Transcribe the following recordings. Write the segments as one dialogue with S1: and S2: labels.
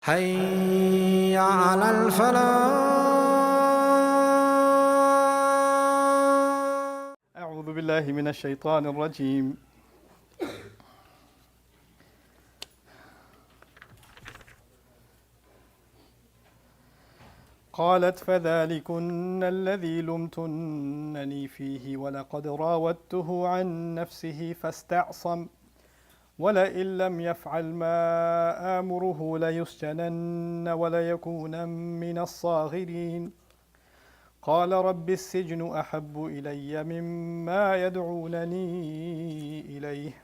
S1: حي على الفلاح.
S2: أعوذ بالله من الشيطان الرجيم. قالت فذلكن الذي لمتنني فيه ولقد راودته عن نفسه فاستعصم ولئن لم يفعل ما آمره ليسجنن وليكونن من الصاغرين قال رب السجن أحب إلي مما يدعونني إليه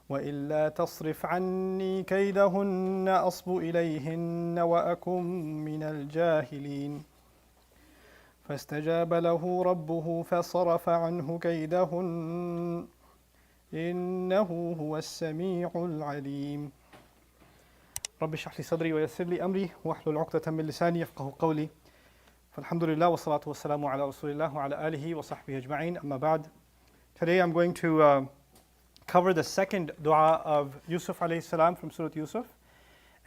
S2: وإلا تصرف عني كيدهن أصب إليهن وأكن من الجاهلين فاستجاب له ربه فصرف عنه كيدهن إنه هو السميع العليم رب اشرح لي صدري ويسر لي أمري واحلل عقدة من لساني يفقهوا قولي فالحمد لله والصلاة والسلام على رسول الله وعلى آله وصحبه أجمعين أما بعد. Today I'm going to cover the second dua of Yusuf alayhi salam from Surah Yusuf.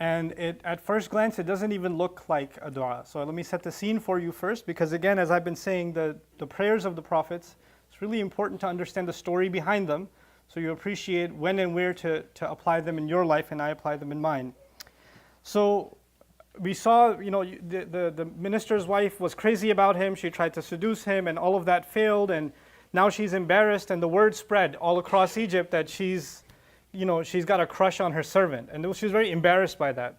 S2: And at first glance, it doesn't even look like a dua. So let me set the scene for you first, because again, as I've been saying, the prayers of the prophets, it's really important to understand the story behind them, so you appreciate when and where to apply them in your life, and I apply them in mine. So we saw, the minister's wife was crazy about him. She tried to seduce him, and all of that failed, and now she's embarrassed, and the word spread all across Egypt that she's got a crush on her servant, and she's very embarrassed by that.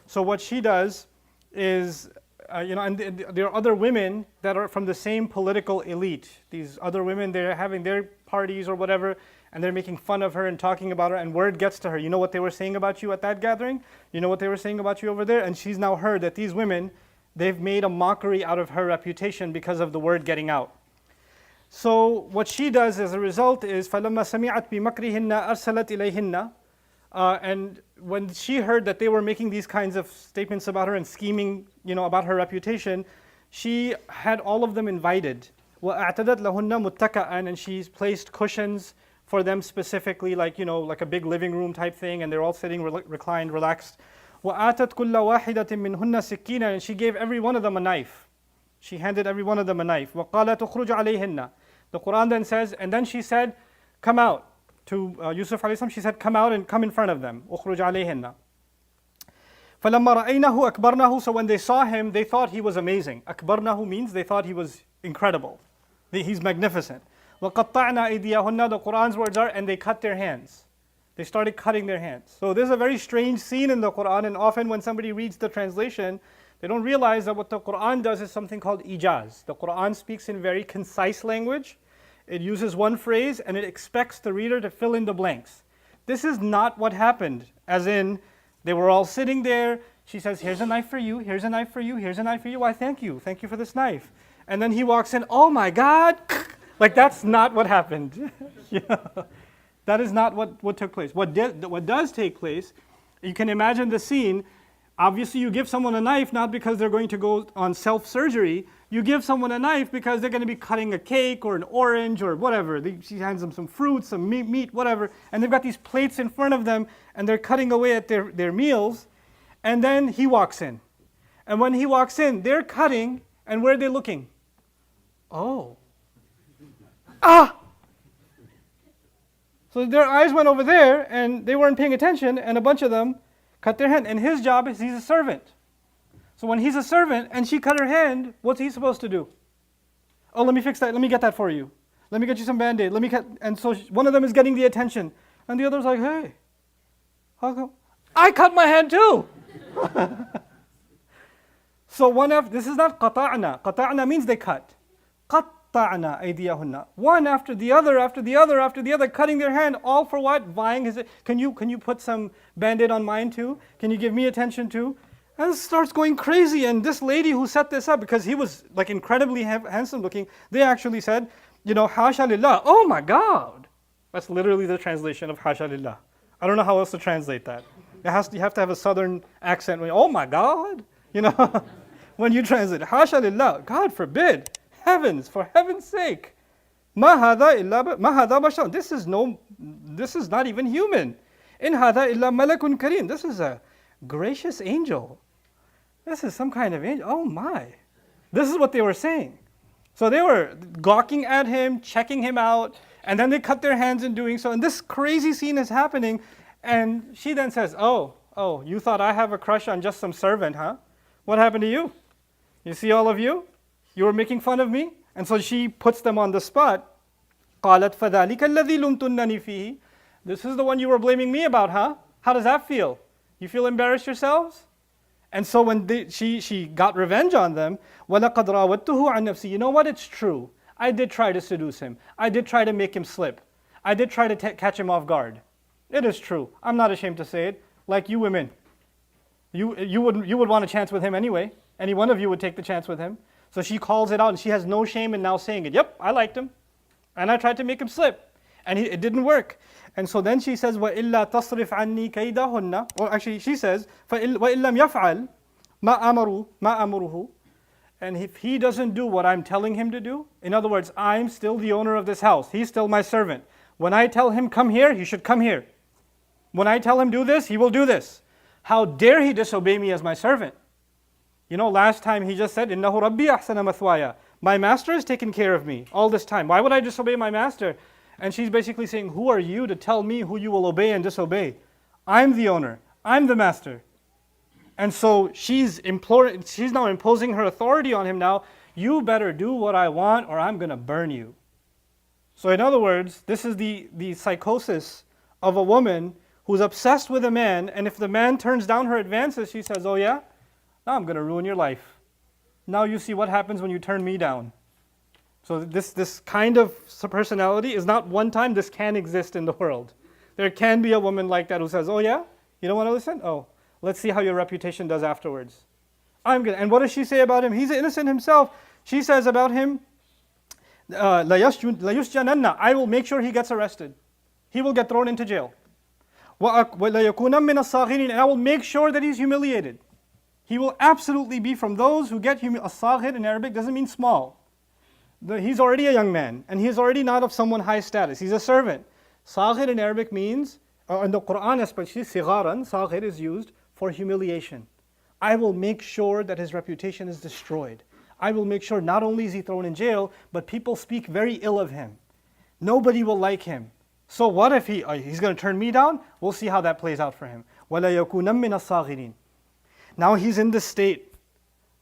S2: So what she does is, and there are other women that are from the same political elite. These other women, they're having their parties or whatever, and they're making fun of her and talking about her, and word gets to her. You know what they were saying about you at that gathering? You know what they were saying about you over there? And she's now heard that these women, they've made a mockery out of her reputation because of the word getting out. So what she does as a result is فَلَمَّا سَمِعَتْ بِمَكْرِهِنَّ أَرْسَلَتْ إِلَيْهِنَّ And when she heard that they were making these kinds of statements about her and scheming, about her reputation, she had all of them invited. وَأَعْتَدَتْ لَهُنَّ مُتَّكَأً And she's placed cushions for them specifically, like a big living room type thing, and they're all sitting reclined, relaxed. وَآتَتْ كُلَّ وَاحِدَةٍ مِّنْهُنَّ سِكِّينًا And she gave every one of them a knife. She handed every one of them a knife. وَقَالَتْ اخْرُجْ عَلَيْهِنَّ The Quran then says, and then she said, come out. To Yusuf alayhi salam, she said, come out and come in front of them. اخْرُجْ عَلَيْهِنَّ فَلَمَّا رَأَيْنَهُ أَكْبَرْنَهُ So when they saw him, they thought he was amazing. أَكْبَرْنَهُ means they thought he was incredible. He's magnificent. وَقَطَّعْنَا أَيْدِيَهُنَّ The Quran's words are, and they cut their hands. They started cutting their hands. So this is a very strange scene in the Quran, and often when somebody reads the translation, they don't realize that what the Quran does is something called ijaz. The Quran speaks in very concise language. It uses one phrase and it expects the reader to fill in the blanks. This is not what happened, as in, they were all sitting there. She says, here's a knife for you, here's a knife for you, here's a knife for you. Why, thank you for this knife. And then he walks in, oh my God. Like, that's not what happened. That is not what took place. What does take place, you can imagine the scene. Obviously, you give someone a knife not because they're going to go on self-surgery. You give someone a knife because they're going to be cutting a cake or an orange or whatever. She hands them some fruit, some meat, whatever. And they've got these plates in front of them, and they're cutting away at their meals. And then he walks in. And when he walks in, they're cutting, and where are they looking? Oh. So their eyes went over there, and they weren't paying attention, and a bunch of them cut their hand. And his job is he's a servant. So when he's a servant and she cut her hand, what's he supposed to do? Oh, let me fix that. Let me get that for you. Let me get you some Band-Aid. And so one of them is getting the attention. And the other's like, hey, how come? I cut my hand too. So this is not qata'na. Qata'na means they cut. قَطَّعْنَا أَيْدِيَهُنَّ One after the other, after the other, after the other, cutting their hand, all for what? Vying. Can you put some Band-Aid on mine too? Can you give me attention too? And it starts going crazy. And this lady who set this up, because he was like incredibly handsome looking, they actually said, Hasha lillah. Oh my God. That's literally the translation of Hasha lillah. I don't know how else to translate that. You have to have a southern accent. Oh my God. When you translate, Hasha lillah. God forbid. Heavens, for heaven's sake. Ma hadha bashar. This is not even human. In hadha illa malakun kareem. This is a Gracious angel. This is some kind of angel. Oh my. This is what they were saying. So they were gawking at him, checking him out, and then they cut their hands in doing so. And this crazy scene is happening. And she then says, oh, you thought I have a crush on just some servant, huh? What happened to you? You see all of you? You were making fun of me? And so she puts them on the spot. قالت فذلك الذي لمتنني فيه. This is the one you were blaming me about, huh? How does that feel? You feel embarrassed yourselves? And so when she got revenge on them, وَلَقَدْ رَاوَدتُّهُ عَنْ نَفْسِي. You know what? It's true. I did try to seduce him. I did try to make him slip. I did try to catch him off guard. It is true. I'm not ashamed to say it. Like you women. You would want a chance with him anyway. Any one of you would take the chance with him. So she calls it out and she has no shame in now saying it. Yep, I liked him. And I tried to make him slip. And it didn't work. And so then she says, وَإِلَّا تَصْرِفْ عَنِّي كَيْدَهُنَّ. Or actually she says, وَإِن لَمْ يَفْعَلْ مَا أَمُرُهُ. And if he doesn't do what I'm telling him to do, in other words, I'm still the owner of this house. He's still my servant. When I tell him come here, he should come here. When I tell him do this, he will do this. How dare he disobey me as my servant? You know, last time he just said, إِنَّهُ رَبِّي أَحْسَنَ مَثْوَايَ. My master has taken care of me all this time. Why would I disobey my master? And she's basically saying, who are you to tell me who you will obey and disobey? I'm the owner. I'm the master. And so she's now imposing her authority on him now. You better do what I want or I'm going to burn you. So in other words, this is the psychosis of a woman who's obsessed with a man, and if the man turns down her advances, she says, oh yeah? Now I'm going to ruin your life. Now you see what happens when you turn me down. So this kind of personality is not one time, this can exist in the world. There can be a woman like that who says, oh yeah? You don't want to listen? Oh, let's see how your reputation does afterwards. And what does she say about him? He's innocent himself. She says about him, لَيُسْجَنَنَّ. I will make sure he gets arrested. He will get thrown into jail. وَلَيَكُونَ مِنَ الصَّاغِرِينَ. And I will make sure that he's humiliated. He will absolutely be from those who get as-saghir in Arabic doesn't mean small. He's already a young man, and he's already not of someone high status. He's a servant. Saghir in Arabic means, in the Quran especially, sigharan, saghir is used for humiliation. I will make sure that his reputation is destroyed. I will make sure not only is he thrown in jail, but people speak very ill of him. Nobody will like him. So what if he's going to turn me down? We'll see how that plays out for him. وَلَا يَكُونَ مِنَ الصَّاغِرِينَ. Now he's in this state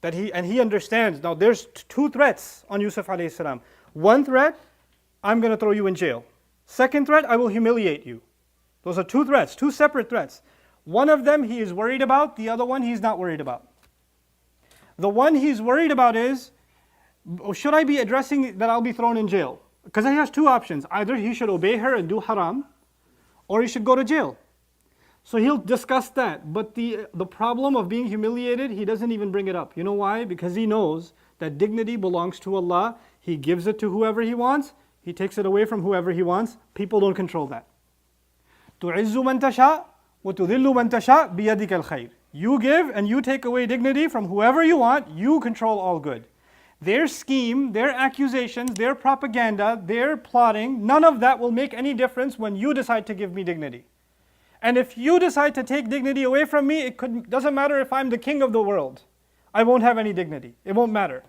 S2: that he understands. Now there's two threats on Yusuf alayhi salam. One threat, I'm going to throw you in jail. Second threat, I will humiliate you. Those are two threats, two separate threats. One of them he is worried about, the other one he's not worried about. The one he's worried about is, should I be addressing that I'll be thrown in jail? Because he has two options. Either he should obey her and do haram, or he should go to jail. So he'll discuss that. But the problem of being humiliated, he doesn't even bring it up. You know why? Because he knows that dignity belongs to Allah. He gives it to whoever He wants. He takes it away from whoever He wants. People don't control that. تُعِزُّ مَن تَشَاءُ وَتُذِلُّ مَن تَشَاءُ بِيَدِكَ الْخَيْرُ. You give and you take away dignity from whoever you want. You control all good. Their scheme, their accusations, their propaganda, their plotting, none of that will make any difference when you decide to give me dignity. And if you decide to take dignity away from me, doesn't matter if I'm the king of the world. I won't have any dignity. It won't matter.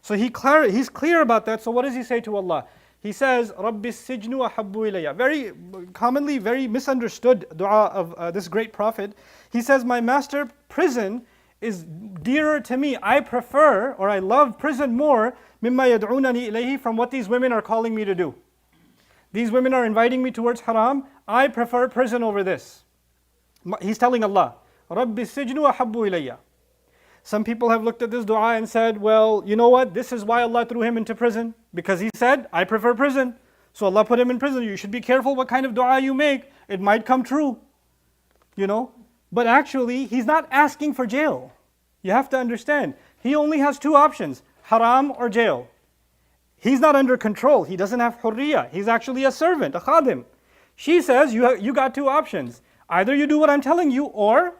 S2: So he's clear about that. So what does he say to Allah? He says, رَبِّ السِّجْنُ وَحَبُّ إِلَيَّ. Very commonly, very misunderstood dua of this great prophet. He says, my master, prison is dearer to me. I prefer, or I love prison more, مِمَّا يَدْعُونَنِي إِلَيْهِ, from what these women are calling me to do. These women are inviting me towards haram. I prefer prison over this. He's telling Allah, رَبِّ السِّجْنُ وَحَبُّ إِلَيَّ. Some people have looked at this dua and said, well, you know what? This is why Allah threw him into prison. Because he said, I prefer prison. So Allah put him in prison. You should be careful what kind of dua you make. It might come true. You know? But actually, he's not asking for jail. You have to understand. He only has two options, haram or jail. He's not under control. He doesn't have hurriya. He's actually a servant, a khadim. She says, you got two options. Either you do what I'm telling you, or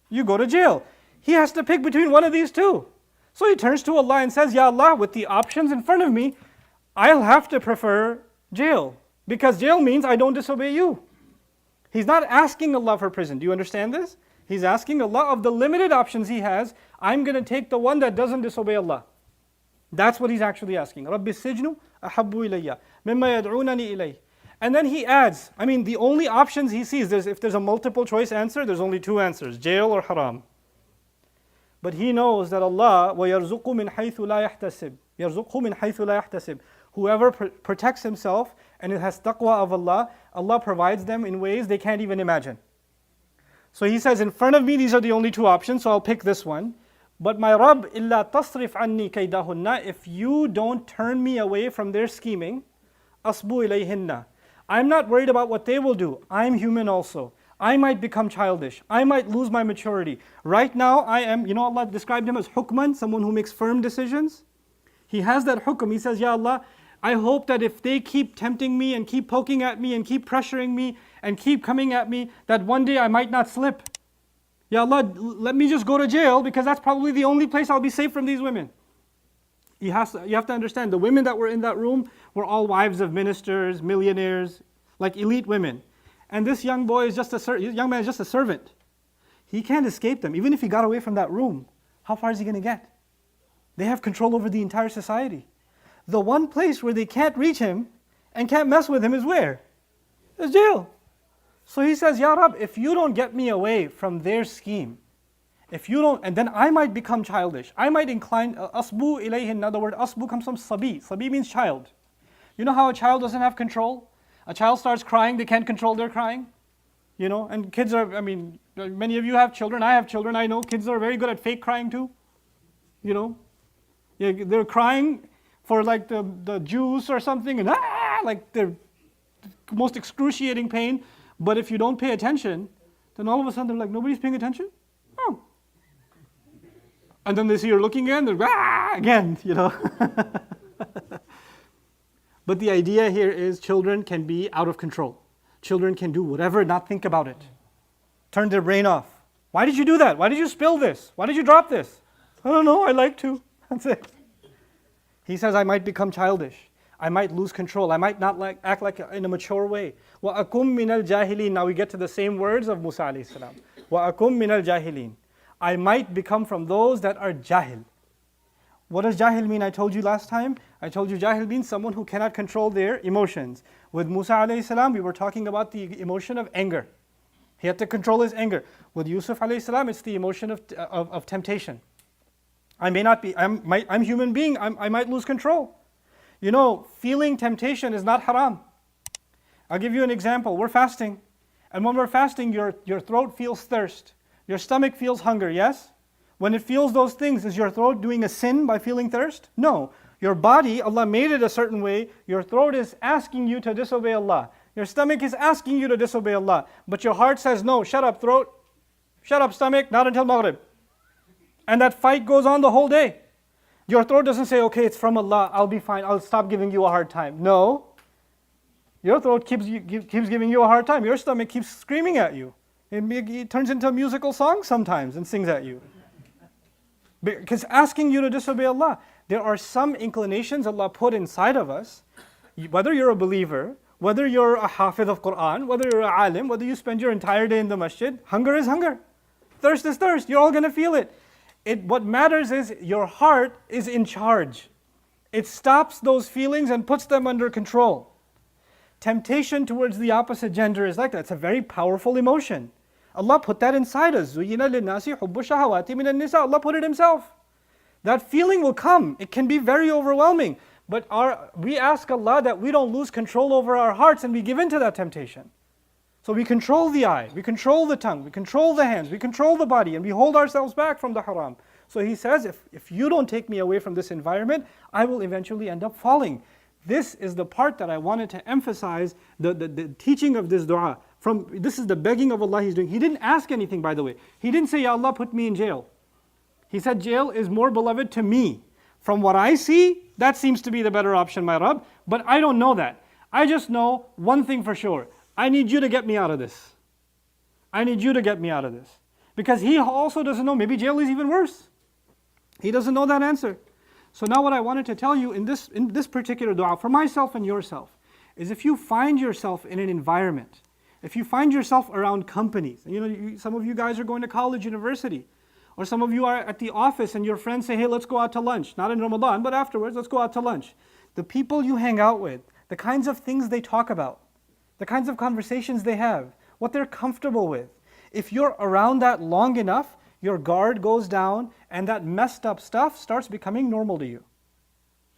S2: you go to jail. He has to pick between one of these two. So he turns to Allah and says, Ya Allah, with the options in front of me, I'll have to prefer jail. Because jail means I don't disobey you. He's not asking Allah for prison. Do you understand this? He's asking Allah of the limited options he has, I'm going to take the one that doesn't disobey Allah. That's what he's actually asking. رَبِّ السِّجْنُ أَحَبُّ إِلَيَّ مِمَّا يَدْعُونَنِي إِلَيْهِ. And then he adds, the only options he sees, if there's a multiple choice answer, there's only two answers, jail or haram. But he knows that Allah, وَيَرْزُقُ مِنْ حَيْثُ لَا يَحْتَسِبْ يَرْزُقُهُ مِنْ حَيْثُ لَا يَحْتَسِبْ. Whoever protects himself and it has taqwa of Allah, Allah provides them in ways they can't even imagine. So he says, in front of me, these are the only two options, so I'll pick this one. But my Rabb, إِلَّا تَصْرِفْ عَنِّي كَيْدَهُنَّ. If you don't turn me away from their scheming, أَصْبُ إِلَيْهِنَّ. I'm not worried about what they will do. I'm human also. I might become childish. I might lose my maturity. Right now, I am, Allah described him as hukman, someone who makes firm decisions. He has that hukm. He says, Ya Allah, I hope that if they keep tempting me and keep poking at me and keep pressuring me and keep coming at me, that one day I might not slip. Ya Allah, let me just go to jail because that's probably the only place I'll be safe from these women. You have to understand, the women that were in that room were all wives of ministers, millionaires, like elite women. And this young man is just a servant. He can't escape them. Even if he got away from that room, how far is he going to get? They have control over the entire society. The one place where they can't reach him and can't mess with him is where? It's jail. So he says, Ya Rab, if you don't get me away from their scheme, if you don't, and then I might become childish. I might incline, asbu ilayhin, the word asbu comes from sabi. Sabi means child. You know how a child doesn't have control? A child starts crying, they can't control their crying. And kids are, many of you have children, I have children, I know kids are very good at fake crying too. They're crying for like the juice or something, and like they're most excruciating pain. But if you don't pay attention, then all of a sudden they're like, nobody's paying attention? Oh. And then they see you're looking again, they're again, But the idea here is children can be out of control. Children can do whatever, not think about it. Turn their brain off. Why did you do that? Why did you spill this? Why did you drop this? I don't know, I like to. That's it. He says, I might become childish. I might lose control. I might not act like in a mature way. وَأَكُمْ مِنَ الْجَاهِلِينَ. Now we get to the same words of Musa alayhi salam. وَأَكُمْ مِنَ الْجَاهِلِينَ. I might become from those that are jahil. What does jahil mean? I told you last time. I told you jahil means someone who cannot control their emotions. With Musa alayhi salam, we were talking about the emotion of anger. He had to control his anger. With Yusuf alayhi salam, it's the emotion of temptation. I may not be, I'm a human being, I might lose control. Feeling temptation is not haram. I'll give you an example. We're fasting. And when we're fasting, your throat feels thirst. Your stomach feels hunger, yes? When it feels those things, is your throat doing a sin by feeling thirst? No. Your body, Allah made it a certain way. Your throat is asking you to disobey Allah. Your stomach is asking you to disobey Allah. But your heart says, no, shut up throat. Shut up stomach, not until Maghrib. And that fight goes on the whole day. Your throat doesn't say, okay, it's from Allah, I'll be fine, I'll stop giving you a hard time. No. Your throat keeps giving you a hard time. Your stomach keeps screaming at you. It turns into a musical song sometimes and sings at you. Because asking you to disobey Allah. There are some inclinations Allah put inside of us, whether you're a believer, whether you're a hafidh of Quran, whether you're a alim, whether you spend your entire day in the masjid, hunger is hunger. Thirst is thirst. You're all going to feel it. What matters is your heart is in charge. It stops those feelings and puts them under control. Temptation towards the opposite gender is like that. It's a very powerful emotion. Allah put that inside us. زُيِّنَ لِلنَّاسِ حُبُّ الشَّهَوَاتِ مِنَ النِّسَاءِ. Allah put it Himself. That feeling will come. It can be very overwhelming. But we ask Allah that we don't lose control over our hearts and we give in to that temptation. So we control the eye, we control the tongue, we control the hands, we control the body, and we hold ourselves back from the haram. So he says, if you don't take me away from this environment, I will eventually end up falling. This is the part that I wanted to emphasize, the teaching of this dua. This is the begging of Allah he's doing. He didn't ask anything, by the way. He didn't say, Ya Allah, put me in jail. He said, jail is more beloved to me. From what I see, that seems to be the better option, my Rabb. But I don't know that. I just know one thing for sure. I need you to get me out of this. I need you to get me out of this. Because he also doesn't know, maybe jail is even worse. He doesn't know that answer. So now what I wanted to tell you in this particular dua, for myself and yourself, is if you find yourself in an environment, If you find yourself around companies, some of you guys are going to college, university, or some of you are at the office and your friends say, hey, let's go out to lunch. Not in Ramadan, but afterwards, let's go out to lunch. The people you hang out with, the kinds of things they talk about, the kinds of conversations they have, what they're comfortable with. If you're around that long enough, your guard goes down and that messed up stuff starts becoming normal to you.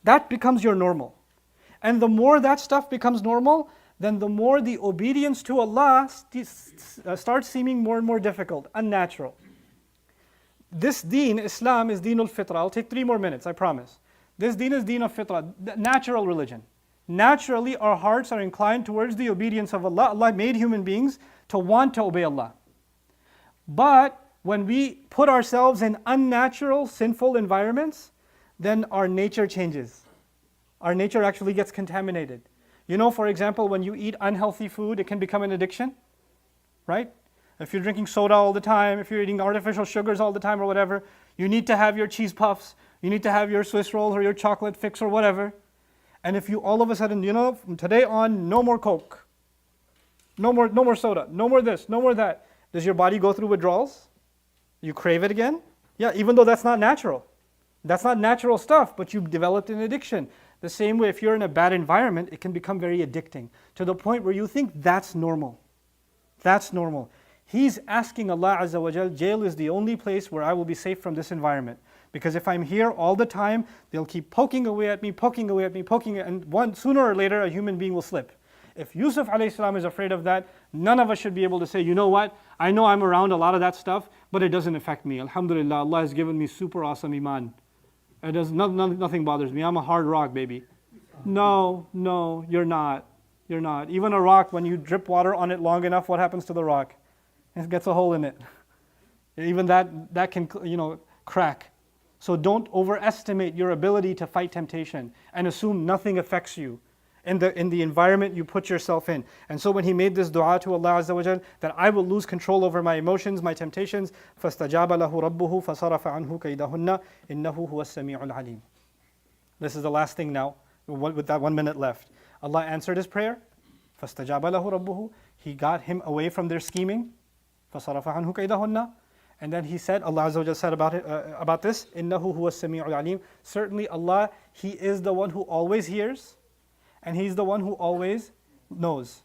S2: That becomes your normal. And the more that stuff becomes normal, then the more the obedience to Allah starts seeming more and more difficult, unnatural. This deen, Islam, is deen al-fitra. I'll take 3 more minutes, I promise. This deen is deen al-fitra, natural religion. Naturally, our hearts are inclined towards the obedience of Allah. Allah made human beings to want to obey Allah. But when we put ourselves in unnatural, sinful environments, then our nature changes. Our nature actually gets contaminated. For example, when you eat unhealthy food, it can become an addiction, right? If you're drinking soda all the time, if you're eating artificial sugars all the time or whatever, you need to have your cheese puffs, you need to have your Swiss rolls or your chocolate fix or whatever. And if you all of a sudden, from today on, no more Coke, no more soda, no more this, no more that, does your body go through withdrawals? You crave it again? Yeah, even though that's not natural. That's not natural stuff, but you've developed an addiction. The same way, if you're in a bad environment, it can become very addicting to the point where you think that's normal. That's normal. He's asking Allah Azza wa Jal, jail is the only place where I will be safe from this environment. Because if I'm here all the time, they'll keep poking away at me, and sooner or later a human being will slip. If Yusuf alayhi salam is afraid of that, none of us should be able to say, you know what, I know I'm around a lot of that stuff, but it doesn't affect me. Alhamdulillah, Allah has given me super awesome iman. Nothing bothers me. I'm a hard rock, baby. No, you're not. You're not. Even a rock, when you drip water on it long enough, what happens to the rock? It gets a hole in it. Even that can, crack. So don't overestimate your ability to fight temptation and assume nothing affects you in the environment you put yourself in. And so when he made this dua to Allah Azza wa Jal, that I will lose control over my emotions, my temptations, فَاسْتَجَابَ لَهُ رَبُّهُ فَصَرَفَ عَنْهُ كَيْدَهُنَّ إِنَّهُ هُوَ السَّمِيعُ الْعَلِيمُ. This is the last thing now, with that 1 minute left. Allah answered his prayer. فَاسْتَجَابَ لَهُ رَبُّهُ. He got him away from their scheming. فَصَرَفَ عَنْهُ كَيْدَهُنَّ. And then he said, Allah Azza wa Jal said about this, إِنَّهُ هُوَ السَّمِيعُ الْعَلِيمُ. Certainly Allah, He is the one who always hears, and He's the one who always knows.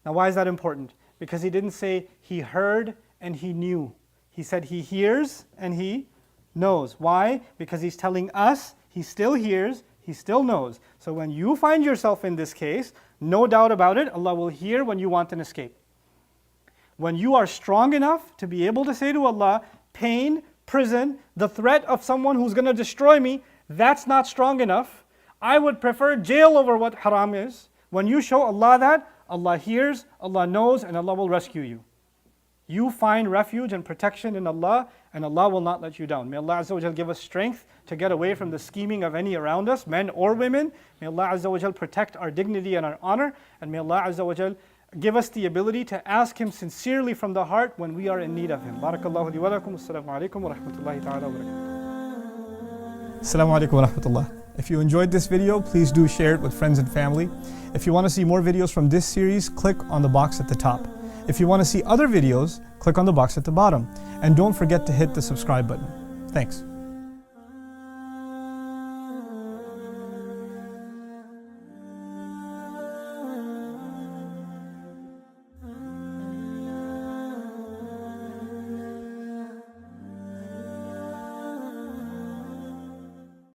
S2: Now why is that important? Because He didn't say He heard and He knew. He said He hears and He knows. Why? Because He's telling us He still hears, He still knows. So when you find yourself in this case, no doubt about it, Allah will hear when you want an escape. When you are strong enough to be able to say to Allah, pain, prison, the threat of someone who's going to destroy me, that's not strong enough. I would prefer jail over what haram is. When you show Allah that, Allah hears, Allah knows, and Allah will rescue you. You find refuge and protection in Allah, and Allah will not let you down. May Allah Azza wa Jal give us strength to get away from the scheming of any around us, men or women. May Allah Azza wa Jal protect our dignity and our honor, and may Allah Azza wa Jal give us the ability to ask Him sincerely from the heart when we are in need of Him. Barakallahu li wa lakum. Assalamu alaikum wa rahmatullahi ta'ala wa barakatuh. Assalamu alaikum wa rahmatullah. If you enjoyed this video, please do share it with friends and family. If you want to see more videos from this series, click on the box at the top. If you want to see other videos, click on the box at the bottom. And don't forget to hit the subscribe button. Thanks.